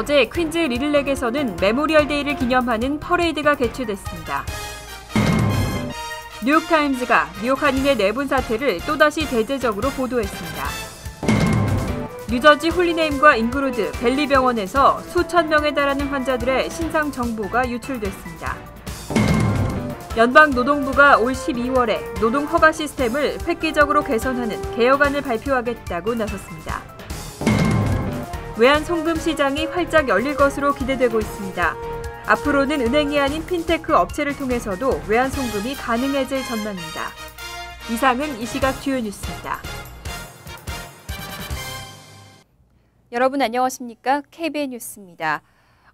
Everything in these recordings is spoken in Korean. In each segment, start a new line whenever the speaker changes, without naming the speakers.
어제 퀸즈 리들렉에서는 메모리얼 데이를 기념하는 퍼레이드가 개최됐습니다. 뉴욕타임즈가 뉴욕 한인의 내분 사태를 또다시 대대적으로 보도했습니다. 뉴저지 홀리네임과 잉그루드 벨리 병원에서 수천 명에 달하는 환자들의 신상 정보가 유출됐습니다. 연방노동부가 올 12월에 노동 허가 시스템을 획기적으로 개선하는 개혁안을 발표하겠다고 나섰습니다. 외환 송금 시장이 활짝 열릴 것으로 기대되고 있습니다. 앞으로는 은행이 아닌 핀테크 업체를 통해서도 외환 송금이 가능해질 전망입니다. 이상은 이 시각 주요 뉴스입니다. 여러분 안녕하십니까? KBN 뉴스입니다.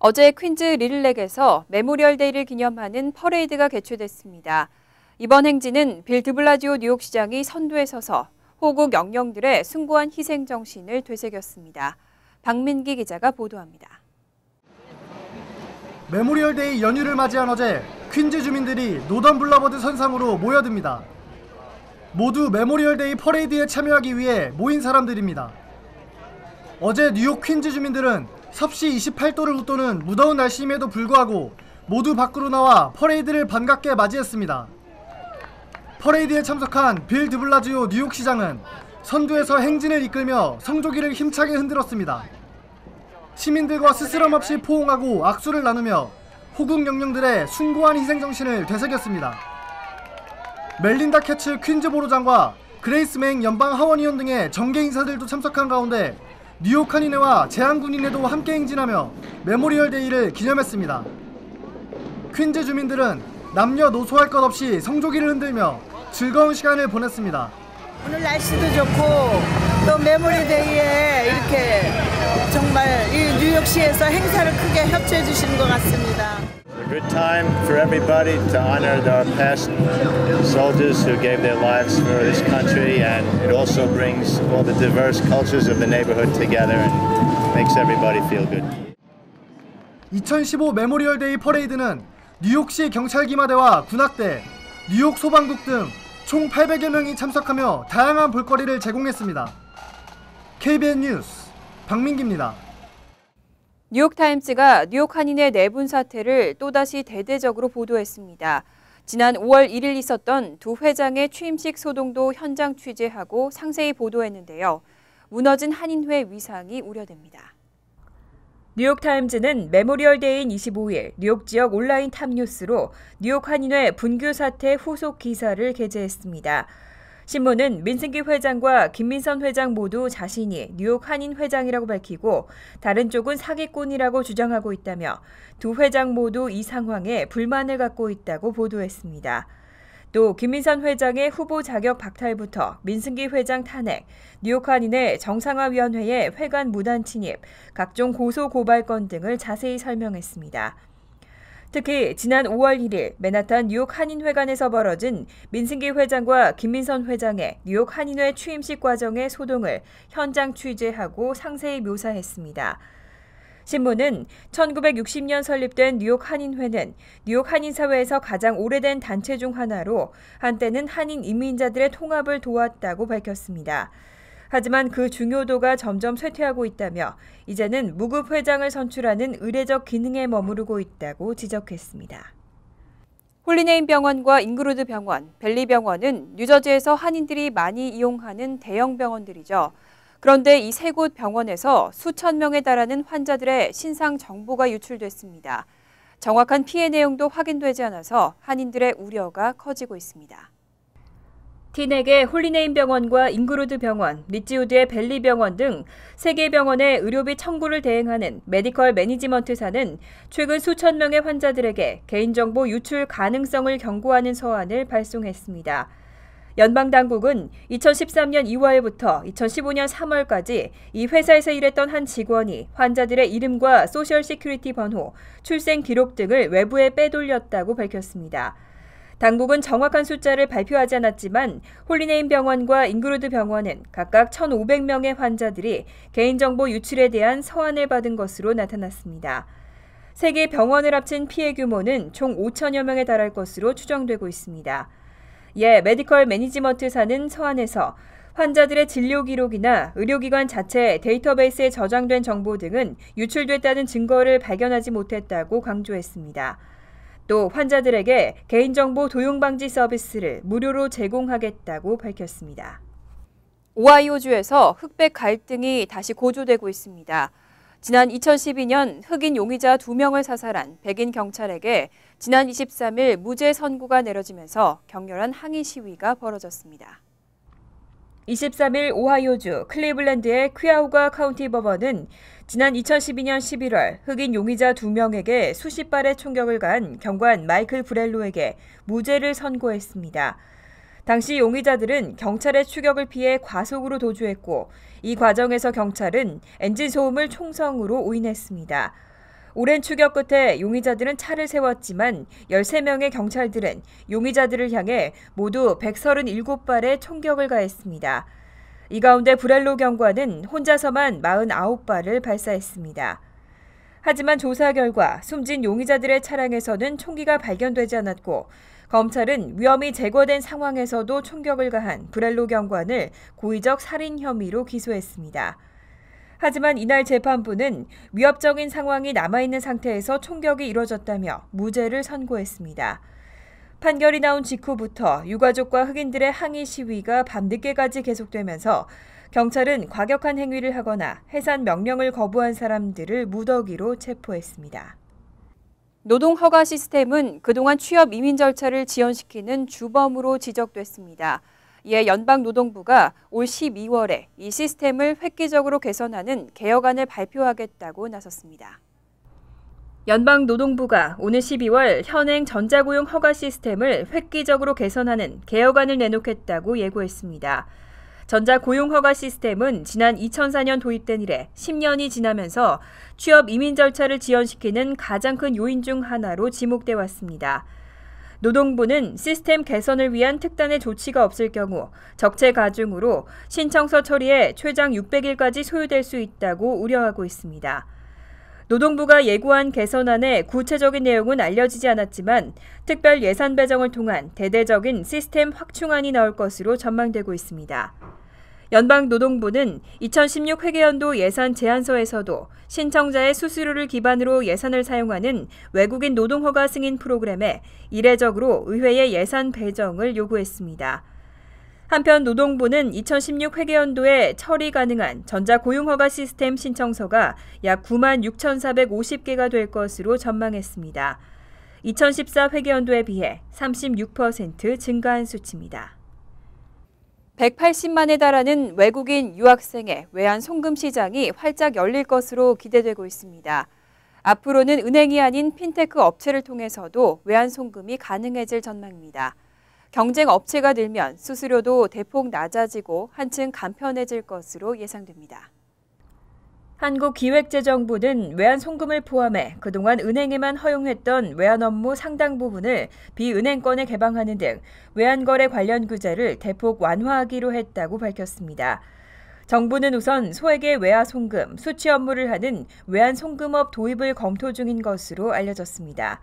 어제 퀸즈 리들렉에서 메모리얼 데이를 기념하는 퍼레이드가 개최됐습니다. 이번 행진은 빌 드블라지오 뉴욕시장이 선두에 서서 호국 영령들의 숭고한 희생 정신을 되새겼습니다. 박민기 기자가 보도합니다.
메모리얼 데이 연휴를 맞이한 어제 퀸즈 주민들이 노던 블러버드 선상으로 모여듭니다. 모두 메모리얼 데이 퍼레이드에 참여하기 위해 모인 사람들입니다. 어제 뉴욕 퀸즈 주민들은 섭씨 28도를 웃도는 무더운 날씨임에도 불구하고 모두 밖으로 나와 퍼레이드를 반갑게 맞이했습니다. 퍼레이드에 참석한 빌 드블라지오 뉴욕시장은 선두에서 행진을 이끌며 성조기를 힘차게 흔들었습니다. 시민들과 스스럼 없이 포옹하고 악수를 나누며 호국 영령들의 숭고한 희생정신을 되새겼습니다. 멜린다 캐츠 퀸즈 보로장과 그레이스 맹 연방 하원의원 등의 정계 인사들도 참석한 가운데 뉴욕 한인회와 제한군인회도 함께 행진하며 메모리얼 데이를 기념했습니다. 퀸즈 주민들은 남녀노소할 것 없이 성조기를 흔들며 즐거운 시간을 보냈습니다.
오늘 날씨도 좋고 또 메모리 데이에 이렇게 정말 이 뉴욕시에서 행사를 크게 협조해 주시는 것 같습니다.
A good time for everybody to honor the past soldiers who gave their lives for this country, and it also brings all the diverse cultures of the neighborhood together and makes everybody feel good.
2015 메모리얼 데이 퍼레이드는 뉴욕시 경찰기마대와 군악대, 뉴욕 소방국 등 총 800여 명이 참석하며 다양한 볼거리를 제공했습니다. KBN 뉴스 박민기입니다.
뉴욕타임즈가 뉴욕 한인의 내분 사태를 또다시 대대적으로 보도했습니다. 지난 5월 1일 있었던 두 회장의 취임식 소동도 현장 취재하고 상세히 보도했는데요. 무너진 한인회 위상이 우려됩니다. 뉴욕타임즈는 메모리얼 데이인 25일 뉴욕 지역 온라인 탑뉴스로 뉴욕 한인회 분규 사태 후속 기사를 게재했습니다. 신문은 민승기 회장과 김민선 회장 모두 자신이 뉴욕 한인 회장이라고 밝히고 다른 쪽은 사기꾼이라고 주장하고 있다며 두 회장 모두 이 상황에 불만을 갖고 있다고 보도했습니다. 또 김민선 회장의 후보 자격 박탈부터 민승기 회장 탄핵, 뉴욕 한인회 정상화위원회의 회관 무단 침입, 각종 고소 고발건 등을 자세히 설명했습니다. 특히 지난 5월 1일 맨하탄 뉴욕 한인회관에서 벌어진 민승기 회장과 김민선 회장의 뉴욕 한인회 취임식 과정의 소동을 현장 취재하고 상세히 묘사했습니다. 신문은 1960년 설립된 뉴욕 한인회는 뉴욕 한인사회에서 가장 오래된 단체 중 하나로 한때는 한인 이민자들의 통합을 도왔다고 밝혔습니다. 하지만 그 중요도가 점점 쇠퇴하고 있다며 이제는 무급 회장을 선출하는 의례적 기능에 머무르고 있다고 지적했습니다. 홀리네임 병원과 잉그루드 병원, 벨리 병원은 뉴저지에서 한인들이 많이 이용하는 대형 병원들이죠. 그런데 이 세 곳 병원에서 수천 명에 달하는 환자들의 신상 정보가 유출됐습니다. 정확한 피해 내용도 확인되지 않아서 한인들의 우려가 커지고 있습니다. 티넥의 홀리네임 병원과 잉그루드 병원, 리치우드의 벨리 병원 등 세 개 병원의 의료비 청구를 대행하는 메디컬 매니지먼트사는 최근 수천 명의 환자들에게 개인정보 유출 가능성을 경고하는 서한을 발송했습니다. 연방당국은 2013년 2월부터 2015년 3월까지 이 회사에서 일했던 한 직원이 환자들의 이름과 소셜 시큐리티 번호, 출생 기록 등을 외부에 빼돌렸다고 밝혔습니다. 당국은 정확한 숫자를 발표하지 않았지만 홀리네임 병원과 잉그루드 병원은 각각 1,500명의 환자들이 개인정보 유출에 대한 서한을 받은 것으로 나타났습니다. 세 개 병원을 합친 피해 규모는 총 5천여 명에 달할 것으로 추정되고 있습니다. 이에 메디컬 매니지먼트사는 서한에서 환자들의 진료 기록이나 의료기관 자체 데이터베이스에 저장된 정보 등은 유출됐다는 증거를 발견하지 못했다고 강조했습니다. 또 환자들에게 개인정보 도용 방지 서비스를 무료로 제공하겠다고 밝혔습니다. 오하이오주에서 흑백 갈등이 다시 고조되고 있습니다. 지난 2012년 흑인 용의자 2명을 사살한 백인 경찰에게 지난 23일 무죄 선고가 내려지면서 격렬한 항의 시위가 벌어졌습니다. 23일 오하이오주 클리블랜드의 퀴아우가 카운티 법원은 지난 2012년 11월 흑인 용의자 2명에게 수십 발의 총격을 가한 경관 마이클 브렐로에게 무죄를 선고했습니다. 당시 용의자들은 경찰의 추격을 피해 과속으로 도주했고 이 과정에서 경찰은 엔진 소음을 총성으로 오인했습니다. 오랜 추격 끝에 용의자들은 차를 세웠지만 13명의 경찰들은 용의자들을 향해 모두 137발의 총격을 가했습니다. 이 가운데 브렐로 경관은 혼자서만 49발을 발사했습니다. 하지만 조사 결과 숨진 용의자들의 차량에서는 총기가 발견되지 않았고 검찰은 위험이 제거된 상황에서도 총격을 가한 브렐로 경관을 고의적 살인 혐의로 기소했습니다. 하지만 이날 재판부는 위협적인 상황이 남아있는 상태에서 총격이 이뤄졌다며 무죄를 선고했습니다. 판결이 나온 직후부터 유가족과 흑인들의 항의 시위가 밤늦게까지 계속되면서 경찰은 과격한 행위를 하거나 해산 명령을 거부한 사람들을 무더기로 체포했습니다. 노동허가 시스템은 그동안 취업 이민 절차를 지연시키는 주범으로 지적됐습니다. 이에 연방노동부가 올 12월에 이 시스템을 획기적으로 개선하는 개혁안을 발표하겠다고 나섰습니다. 연방노동부가 오늘 12월 현행 전자고용 허가 시스템을 획기적으로 개선하는 개혁안을 내놓겠다고 예고했습니다. 전자고용 허가 시스템은 지난 2004년 도입된 이래 10년이 지나면서 취업 이민 절차를 지연시키는 가장 큰 요인 중 하나로 지목돼 왔습니다. 노동부는 시스템 개선을 위한 특단의 조치가 없을 경우 적체 가중으로 신청서 처리에 최장 600일까지 소요될 수 있다고 우려하고 있습니다. 노동부가 예고한 개선안의 구체적인 내용은 알려지지 않았지만 특별 예산 배정을 통한 대대적인 시스템 확충안이 나올 것으로 전망되고 있습니다. 연방노동부는 2016 회계연도 예산 제안서에서도 신청자의 수수료를 기반으로 예산을 사용하는 외국인 노동허가 승인 프로그램에 이례적으로 의회의 예산 배정을 요구했습니다. 한편 노동부는 2016 회계연도에 처리 가능한 전자고용허가 시스템 신청서가 약 96,450개가 될 것으로 전망했습니다. 2014 회계연도에 비해 36% 증가한 수치입니다. 180만에 달하는 외국인 유학생의 외환 송금 시장이 활짝 열릴 것으로 기대되고 있습니다. 앞으로는 은행이 아닌 핀테크 업체를 통해서도 외환 송금이 가능해질 전망입니다. 경쟁 업체가 늘면 수수료도 대폭 낮아지고 한층 간편해질 것으로 예상됩니다. 한국기획재정부는 외환 송금을 포함해 그동안 은행에만 허용했던 외환 업무 상당 부분을 비은행권에 개방하는 등 외환거래 관련 규제를 대폭 완화하기로 했다고 밝혔습니다. 정부는 우선 소액의 외화 송금, 수취 업무를 하는 외환 송금업 도입을 검토 중인 것으로 알려졌습니다.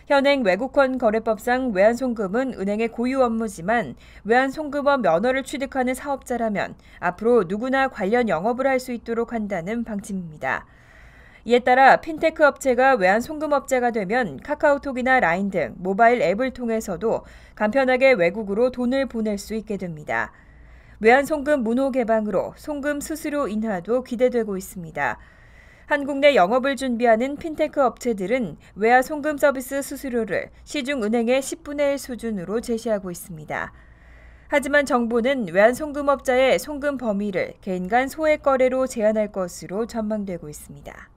현행 외국권 거래법상 외환 송금은 은행의 고유 업무지만 외환 송금업 면허를 취득하는 사업자라면 앞으로 누구나 관련 영업을 할 수 있도록 한다는 방침입니다. 이에 따라 핀테크 업체가 외환 송금업자가 되면 카카오톡이나 라인 등 모바일 앱을 통해서도 간편하게 외국으로 돈을 보낼 수 있게 됩니다. 외환 송금 문호 개방으로 송금 수수료 인하도 기대되고 있습니다. 한국 내 영업을 준비하는 핀테크 업체들은 외화 송금 서비스 수수료를 시중은행의 10분의 1 수준으로 제시하고 있습니다. 하지만 정부는 외환 송금업자의 송금 범위를 개인 간 소액 거래로 제한할 것으로 전망되고 있습니다.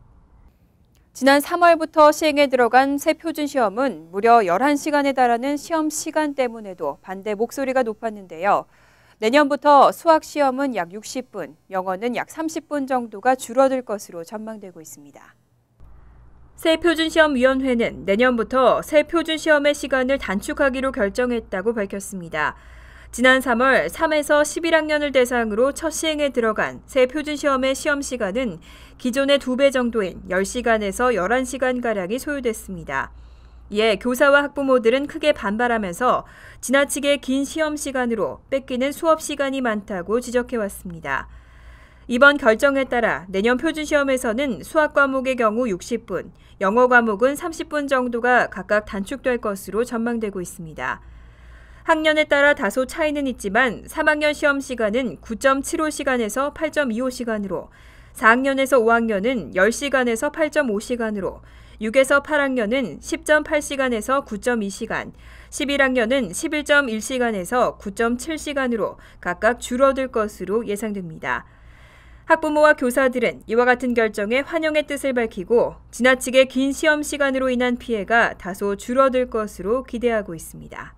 지난 3월부터 시행에 들어간 새 표준시험은 무려 11시간에 달하는 시험 시간 때문에도 반대 목소리가 높았는데요. 내년부터 수학 시험은 약 60분, 영어는 약 30분 정도가 줄어들 것으로 전망되고 있습니다. 새 표준시험위원회는 내년부터 새 표준시험의 시간을 단축하기로 결정했다고 밝혔습니다. 지난 3월 3에서 11학년을 대상으로 첫 시행에 들어간 새 표준시험의 시험 시간은 기존의 2배 정도인 10시간에서 11시간가량이 소요됐습니다. 이에 교사와 학부모들은 크게 반발하면서 지나치게 긴 시험 시간으로 뺏기는 수업 시간이 많다고 지적해왔습니다. 이번 결정에 따라 내년 표준시험에서는 수학 과목의 경우 60분, 영어 과목은 30분 정도가 각각 단축될 것으로 전망되고 있습니다. 학년에 따라 다소 차이는 있지만 3학년 시험 시간은 9.75시간에서 8.25시간으로, 4학년에서 5학년은 10시간에서 8.5시간으로, 6에서 8학년은 10.8시간에서 9.2시간, 11학년은 11.1시간에서 9.7시간으로 각각 줄어들 것으로 예상됩니다. 학부모와 교사들은 이와 같은 결정에 환영의 뜻을 밝히고 지나치게 긴 시험 시간으로 인한 피해가 다소 줄어들 것으로 기대하고 있습니다.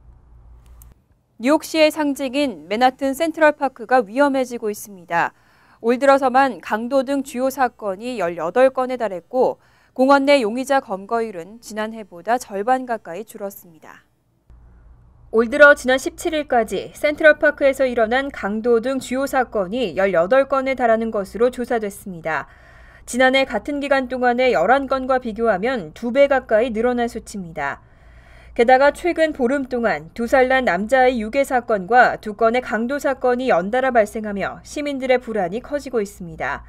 뉴욕시의 상징인 맨하튼 센트럴파크가 위험해지고 있습니다. 올 들어서만 강도 등 주요 사건이 18건에 달했고 공원 내 용의자 검거율은 지난해보다 절반 가까이 줄었습니다. 올 들어 지난 17일까지 센트럴파크에서 일어난 강도 등 주요 사건이 18건에 달하는 것으로 조사됐습니다. 지난해 같은 기간 동안의 11건과 비교하면 2배 가까이 늘어난 수치입니다. 게다가 최근 보름 동안 2살 난 남자아이 유괴 사건과 2건의 강도 사건이 연달아 발생하며 시민들의 불안이 커지고 있습니다.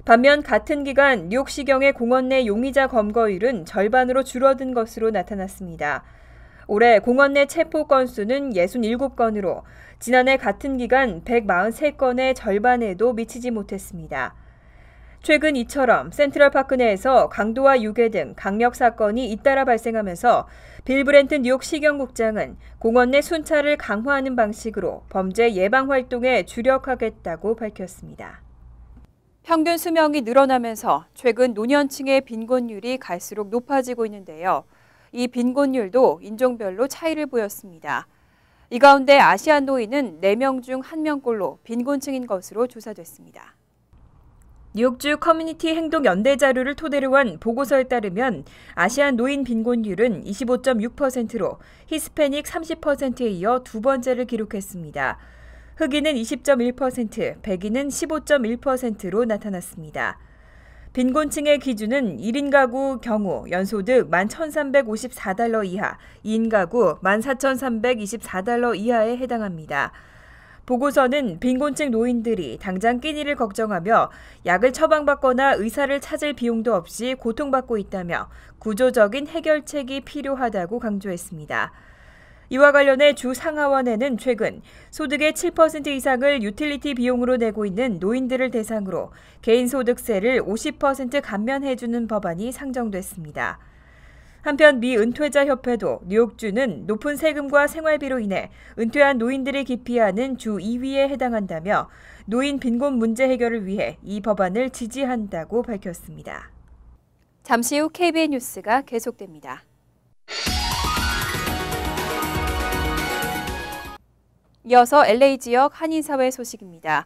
반면 같은 기간 뉴욕시경의 공원 내 용의자 검거율은 절반으로 줄어든 것으로 나타났습니다. 올해 공원 내 체포 건수는 67건으로 지난해 같은 기간 143건의 절반에도 미치지 못했습니다. 최근 이처럼 센트럴파크 내에서 강도와 유괴 등 강력 사건이 잇따라 발생하면서 빌 브렌튼 뉴욕 시경국장은 공원 내 순찰을 강화하는 방식으로 범죄 예방 활동에 주력하겠다고 밝혔습니다. 평균 수명이 늘어나면서 최근 노년층의 빈곤율이 갈수록 높아지고 있는데요. 이 빈곤율도 인종별로 차이를 보였습니다. 이 가운데 아시안 노인은 4명 중 1명꼴로 빈곤층인 것으로 조사됐습니다. 뉴욕주 커뮤니티 행동 연대 자료를 토대로 한 보고서에 따르면 아시안 노인 빈곤율은 25.6%로 히스패닉 30%에 이어 두 번째를 기록했습니다. 흑인은 20.1%, 백인은 15.1%로 나타났습니다. 빈곤층의 기준은 1인 가구 경우 연소득 11,354달러 이하, 2인 가구 14,324달러 이하에 해당합니다. 보고서는 빈곤층 노인들이 당장 끼니를 걱정하며 약을 처방받거나 의사를 찾을 비용도 없이 고통받고 있다며 구조적인 해결책이 필요하다고 강조했습니다. 이와 관련해 주 상하원에는 최근 소득의 7% 이상을 유틸리티 비용으로 내고 있는 노인들을 대상으로 개인소득세를 50% 감면해주는 법안이 상정됐습니다. 한편 미 은퇴자협회도 뉴욕주는 높은 세금과 생활비로 인해 은퇴한 노인들이 기피하는 주 2위에 해당한다며 노인 빈곤 문제 해결을 위해 이 법안을 지지한다고 밝혔습니다. 잠시 후 KBN 뉴스가 계속됩니다. 이어서 LA 지역 한인사회 소식입니다.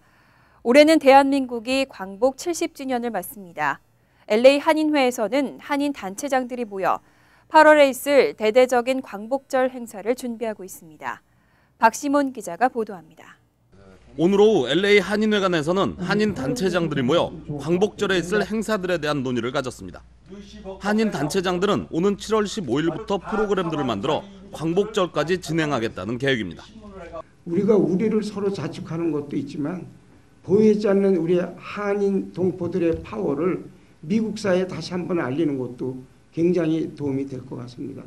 올해는 대한민국이 광복 70주년을 맞습니다. LA 한인회에서는 한인 단체장들이 모여 8월에 있을 대대적인 광복절 행사를 준비하고 있습니다. 박시몬 기자가 보도합니다.
오늘 오후 LA 한인회관에서는 한인 단체장들이 모여 광복절에 있을 행사들에 대한 논의를 가졌습니다. 한인 단체장들은 오는 7월 15일부터 프로그램들을 만들어 광복절까지 진행하겠다는 계획입니다.
우리가 우리를 서로 자축하는 것도 있지만 보이지 않는 우리 한인 동포들의 파워를 미국 사회에 다시 한번 알리는 것도 굉장히 도움이 될 것 같습니다.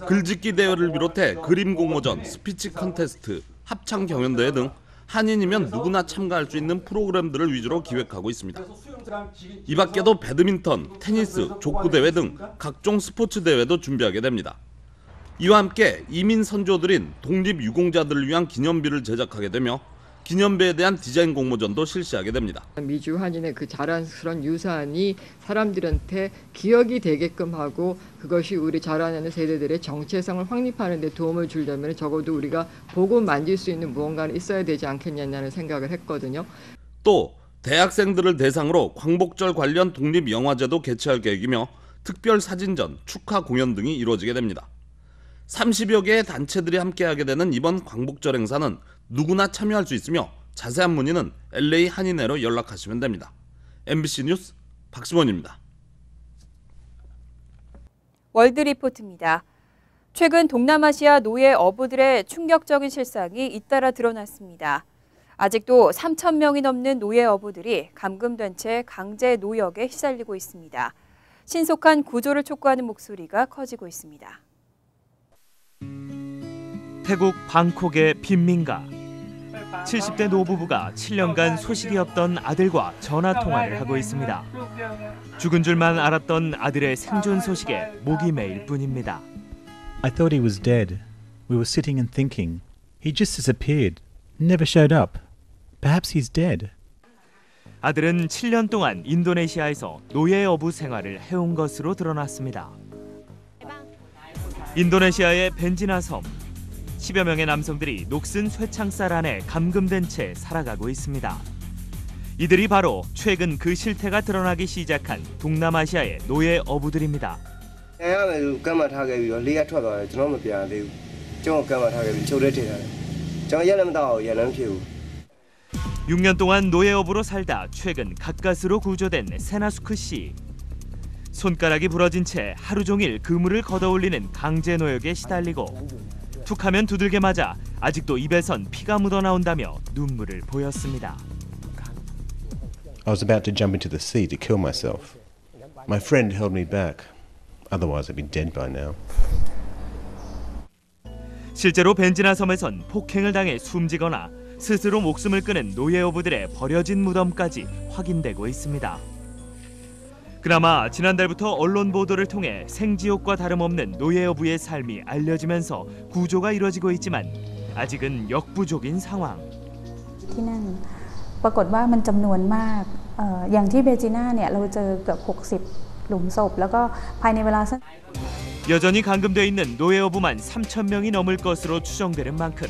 글짓기 대회를 비롯해 그림 공모전, 스피치 컨테스트, 합창 경연대회 등 한인이면 누구나 참가할 수 있는 프로그램들을 위주로 기획하고 있습니다. 이 밖에도 배드민턴, 테니스, 족구대회 등 각종 스포츠 대회도 준비하게 됩니다. 이와 함께 이민 선조들인 독립유공자들을 위한 기념비를 제작하게 되며 기념비에 대한 디자인 공모전도 실시하게 됩니다.
미주 한인의 그 자랑스러운 유산이 사람들한테 기억이 되게끔 하고 그것이 우리 자라나는 세대들의 정체성을 확립하는 데 도움을 주려면 적어도 우리가 보고 만질 수 있는 무언가는 있어야 되지 않겠냐는 생각을 했거든요.
또 대학생들을 대상으로 광복절 관련 독립영화제도 개최할 계획이며 특별 사진전, 축하 공연 등이 이루어지게 됩니다. 30여 개의 단체들이 함께하게 되는 이번 광복절 행사는 누구나 참여할 수 있으며 자세한 문의는 LA 한인회로 연락하시면 됩니다. MBC 뉴스 박시몬입니다.
월드리포트입니다. 최근 동남아시아 노예 어부들의 충격적인 실상이 잇따라 드러났습니다. 아직도 3,000명이 넘는 노예 어부들이 감금된 채 강제 노역에 시달리고 있습니다. 신속한 구조를 촉구하는 목소리가 커지고 있습니다.
태국 방콕의 빈민가. 70대 노부부가 7년간 소식이 없던 아들과 전화 통화를 하고 있습니다. 죽은 줄만 알았던 아들의 생존 소식에 목이 메일 뿐입니다.
I thought he was dead. We were sitting and thinking. He just disappeared. Never showed up. Perhaps he's dead.
아들은 7년 동안 인도네시아에서 노예 어부 생활을 해온 것으로 드러났습니다. 인도네시아의 벤지나 섬. 10여 명의 남성들이 녹슨 쇠창살 안에 감금된 채 살아가고 있습니다. 이들이 바로 최근 그 실태가 드러나기 시작한 동남아시아의 노예 어부들입니다. 6년 동안 노예 어부로 살다 최근 가까스로 구조된 세나수크 씨. 손가락이 부러진 채 하루 종일 그물을 걷어올리는 강제 노역에 시달리고 툭하면 두들겨 맞아 아직도 입에선 피가 묻어나온다며 눈물을 보였습니다.
I was about to jump into the sea to kill myself. My friend held me back. Otherwise I'd be dead by now.
실제로 벤지나 섬에선 폭행을 당해 숨지거나 스스로 목숨을 끊은 노예 어부들의 버려진 무덤까지 확인되고 있습니다. 그나마 지난달부터 언론 보도를 통해 생지옥과 다름없는 노예 어부의 삶이 알려지면서 구조가 이루어지고 있지만 아직은 역부족인 상황.
ที่นั่นปรากฏว่ามันจำนวนมากอย่างที่เบจิน่าเนี่ยเราเจอเกือบ60หลุมศพแล้วก็ภายในเวลาสั้น
여전히 감금돼 있는 노예 어부만 3,000명이 넘을 것으로 추정되는 만큼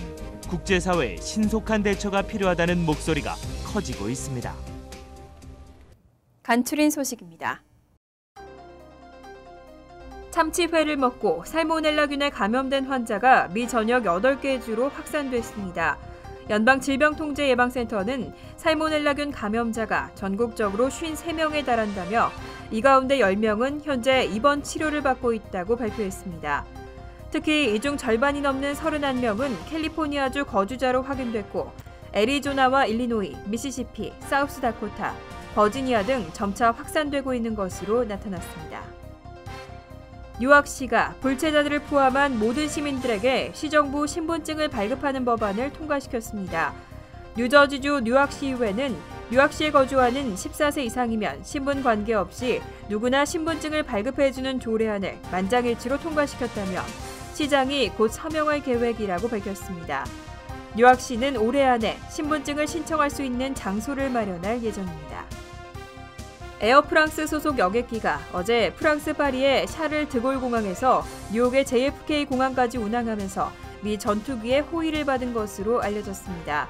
국제사회의 신속한 대처가 필요하다는 목소리가 커지고 있습니다.
간추린 소식입니다. 참치회를 먹고 살모넬라균에 감염된 환자가 미 전역 8개 주로 확산됐습니다. 연방질병통제예방센터는 살모넬라균 감염자가 전국적으로 53명에 달한다며 이 가운데 10명은 현재 입원 치료를 받고 있다고 발표했습니다. 특히 이 중 절반이 넘는 31명은 캘리포니아주 거주자로 확인됐고 애리조나와 일리노이, 미시시피, 사우스다코타, 버지니아 등 점차 확산되고 있는 것으로 나타났습니다. 뉴욕시가 불체자들을 포함한 모든 시민들에게 시정부 신분증을 발급하는 법안을 통과시켰습니다. 뉴저지주 뉴욕시의회는 뉴욕시에 거주하는 14세 이상이면 신분 관계없이 누구나 신분증을 발급해주는 조례안을 만장일치로 통과시켰다며 시장이 곧 서명할 계획이라고 밝혔습니다. 뉴욕시는 올해 안에 신분증을 신청할 수 있는 장소를 마련할 예정입니다. 에어프랑스 소속 여객기가 어제 프랑스 파리의 샤를 드골 공항에서 뉴욕의 JFK 공항까지 운항하면서 미 전투기의 호의를 받은 것으로 알려졌습니다.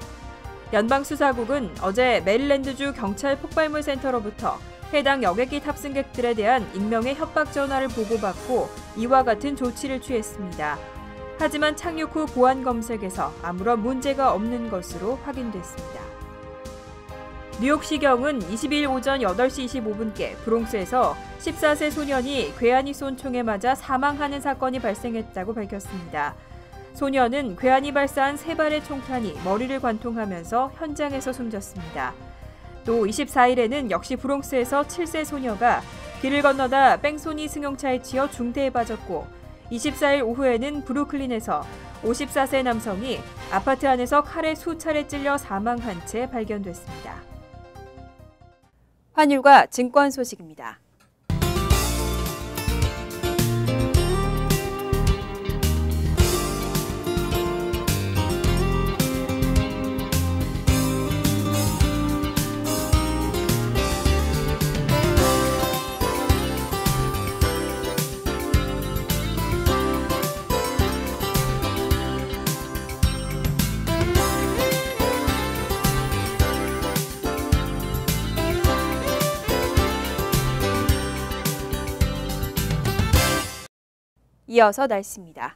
연방수사국은 어제 메릴랜드주 경찰 폭발물 센터로부터 해당 여객기 탑승객들에 대한 익명의 협박 전화를 보고받고 이와 같은 조치를 취했습니다. 하지만 착륙 후 보안 검색에서 아무런 문제가 없는 것으로 확인됐습니다. 뉴욕시경은 22일 오전 8시 25분께 브롱스에서 14세 소년이 괴한이 쏜 총에 맞아 사망하는 사건이 발생했다고 밝혔습니다. 소년은 괴한이 발사한 3발의 총탄이 머리를 관통하면서 현장에서 숨졌습니다. 또 24일에는 역시 브롱스에서 7세 소녀가 길을 건너다 뺑소니 승용차에 치여 중태에 빠졌고 24일 오후에는 브루클린에서 54세 남성이 아파트 안에서 칼에 수차례 찔려 사망한 채 발견됐습니다. 환율과 증권 소식입니다. 이어서 날씨입니다.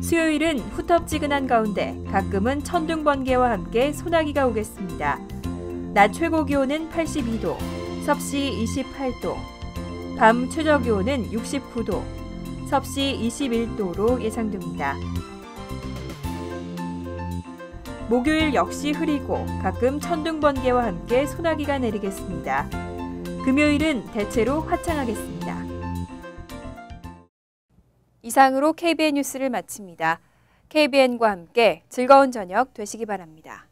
수요일은 후텁지근한 가운데 가끔은 천둥 번개와 함께 소나기가 오겠습니다. 낮 최고 기온은 82도, 섭씨 28도, 밤 최저기온은 69도, 섭씨 21도로 예상됩니다. 목요일 역시 흐리고 가끔 천둥 번개와 함께 소나기가 내리겠습니다. 금요일은 대체로 화창하겠습니다. 이상으로 KBN 뉴스를 마칩니다. KBN과 함께 즐거운 저녁 되시기 바랍니다.